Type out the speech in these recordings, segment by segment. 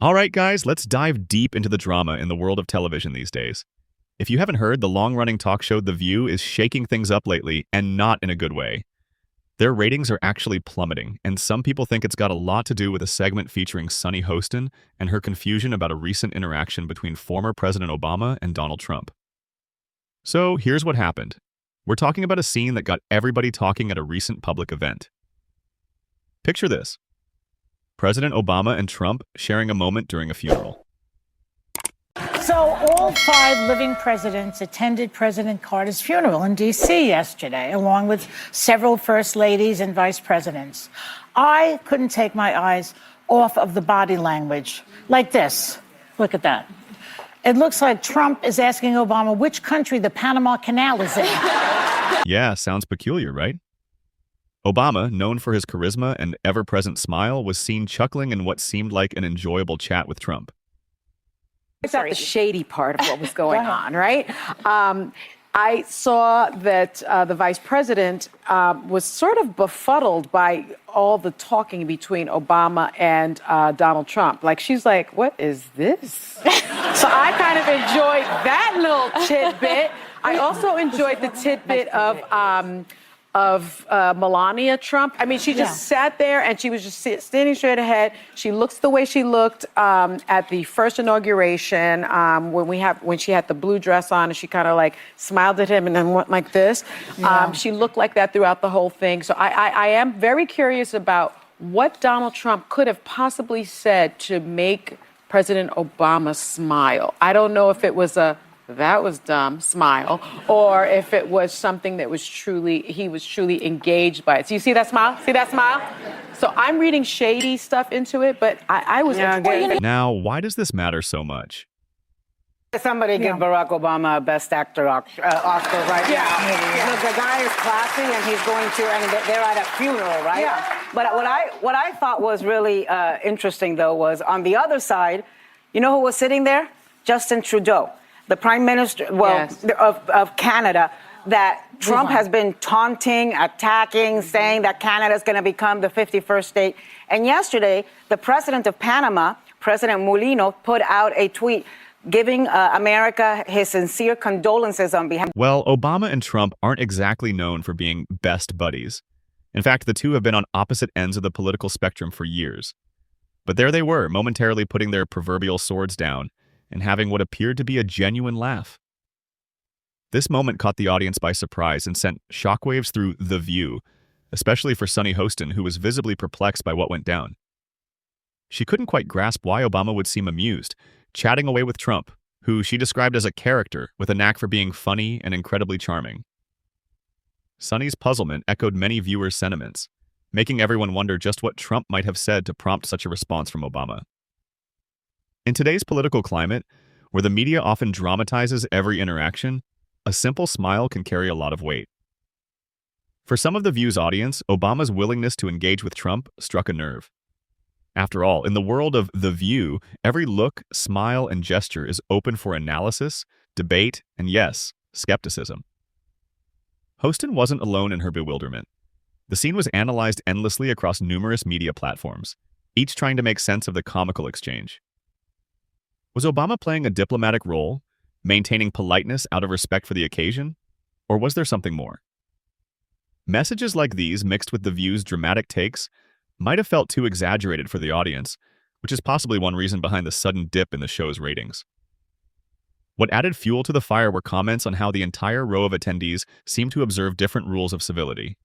All right, guys, let's dive deep into the drama in the world of television these days. If you haven't heard, the long-running talk show The View is shaking things up lately, and not in a good way. Their ratings are actually plummeting, and some people think it's got a lot to do with a segment featuring Sunny Hostin and her confusion about a recent interaction between former President Obama and Donald Trump. So here's what happened. We're talking about a scene that got everybody talking at a recent public event. Picture this. President Obama and Trump sharing a moment during a funeral. So all 5 living presidents attended President Carter's funeral in D.C. yesterday, along with several first ladies and vice presidents. I couldn't take my eyes off of the body language. Like this. Look at that. It looks like Trump is asking Obama which country the Panama Canal is in. Yeah, sounds peculiar, right? Obama, known for his charisma and ever-present smile, was seen chuckling in what seemed like an enjoyable chat with Trump. It's not the shady part of what was going on, right? I saw that the vice president was sort of befuddled by all the talking between Obama and Donald Trump. Like, she's like, what is this? So I kind of enjoyed that little tidbit. I also enjoyed the tidbit of Melania Trump. I mean, she just sat there and she was just standing straight ahead. She looks the way she looked at the first inauguration when she had the blue dress on and she kind of like smiled at him and then went like this. She looked like that throughout the whole thing. So I am very curious about what Donald Trump could have possibly said to make President Obama smile. I don't know if it was that was dumb smile, or if it was something that he was truly engaged by it. So you see that smile? See that smile? So I'm reading shady stuff into it, but I was... Now, why does this matter so much? Somebody give Barack Obama a Best Actor Oscar right now. Look, the guy is classy, and he's going to, and they're at a funeral, right? Yeah. But what I thought was really interesting, though, was on the other side, you know who was sitting there? Justin Trudeau, the Prime Minister, of Canada, that Trump has been taunting, attacking, saying that Canada is going to become the 51st state. And yesterday, the president of Panama, President Mulino, put out a tweet giving America his sincere condolences on behalf. Well, Obama and Trump aren't exactly known for being best buddies. In fact, the two have been on opposite ends of the political spectrum for years. But there they were, momentarily putting their proverbial swords down and having what appeared to be a genuine laugh. This moment caught the audience by surprise and sent shockwaves through The View, especially for Sunny Hostin, who was visibly perplexed by what went down. She couldn't quite grasp why Obama would seem amused, chatting away with Trump, who she described as a character with a knack for being funny and incredibly charming. Sunny's puzzlement echoed many viewers' sentiments, making everyone wonder just what Trump might have said to prompt such a response from Obama. In today's political climate, where the media often dramatizes every interaction, a simple smile can carry a lot of weight. For some of The View's audience, Obama's willingness to engage with Trump struck a nerve. After all, in the world of The View, every look, smile, and gesture is open for analysis, debate, and yes, skepticism. Hostin wasn't alone in her bewilderment. The scene was analyzed endlessly across numerous media platforms, each trying to make sense of the comical exchange. Was Obama playing a diplomatic role, maintaining politeness out of respect for the occasion, or was there something more? Messages like these, mixed with The View's dramatic takes, might have felt too exaggerated for the audience, which is possibly one reason behind the sudden dip in the show's ratings. What added fuel to the fire were comments on how the entire row of attendees seemed to observe different rules of civility.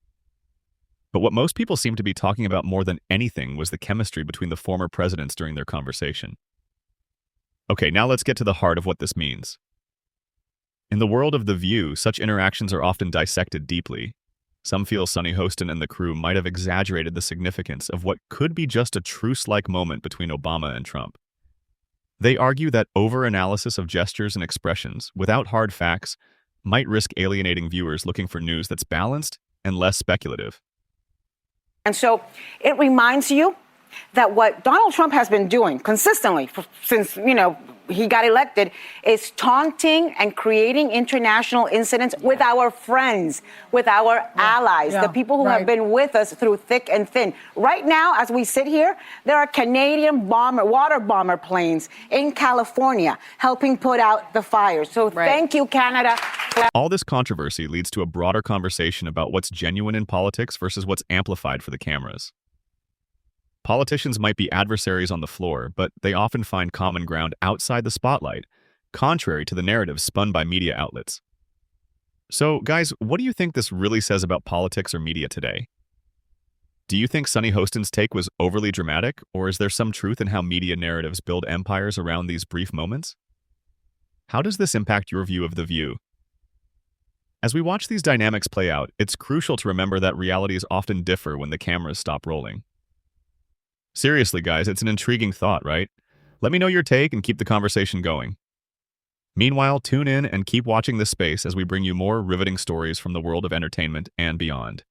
But what most people seemed to be talking about more than anything was the chemistry between the former presidents during their conversation. Okay, now let's get to the heart of what this means. In the world of The View, such interactions are often dissected deeply. Some feel Sunny Hostin and the crew might have exaggerated the significance of what could be just a truce-like moment between Obama and Trump. They argue that over-analysis of gestures and expressions, without hard facts, might risk alienating viewers looking for news that's balanced and less speculative. And so it reminds you that what Donald Trump has been doing consistently since, he got elected, is taunting and creating international incidents with our friends, with our allies, the people who have been with us through thick and thin. Right now, as we sit here, there are Canadian water bomber planes in California helping put out the fires. So thank you, Canada. All this controversy leads to a broader conversation about what's genuine in politics versus what's amplified for the cameras. Politicians might be adversaries on the floor, but they often find common ground outside the spotlight, contrary to the narrative spun by media outlets. So, guys, what do you think this really says about politics or media today? Do you think Sunny Hostin's take was overly dramatic, or is there some truth in how media narratives build empires around these brief moments? How does this impact your view of The View? As we watch these dynamics play out, it's crucial to remember that realities often differ when the cameras stop rolling. Seriously, guys, it's an intriguing thought, right? Let me know your take and keep the conversation going. Meanwhile, tune in and keep watching this space as we bring you more riveting stories from the world of entertainment and beyond.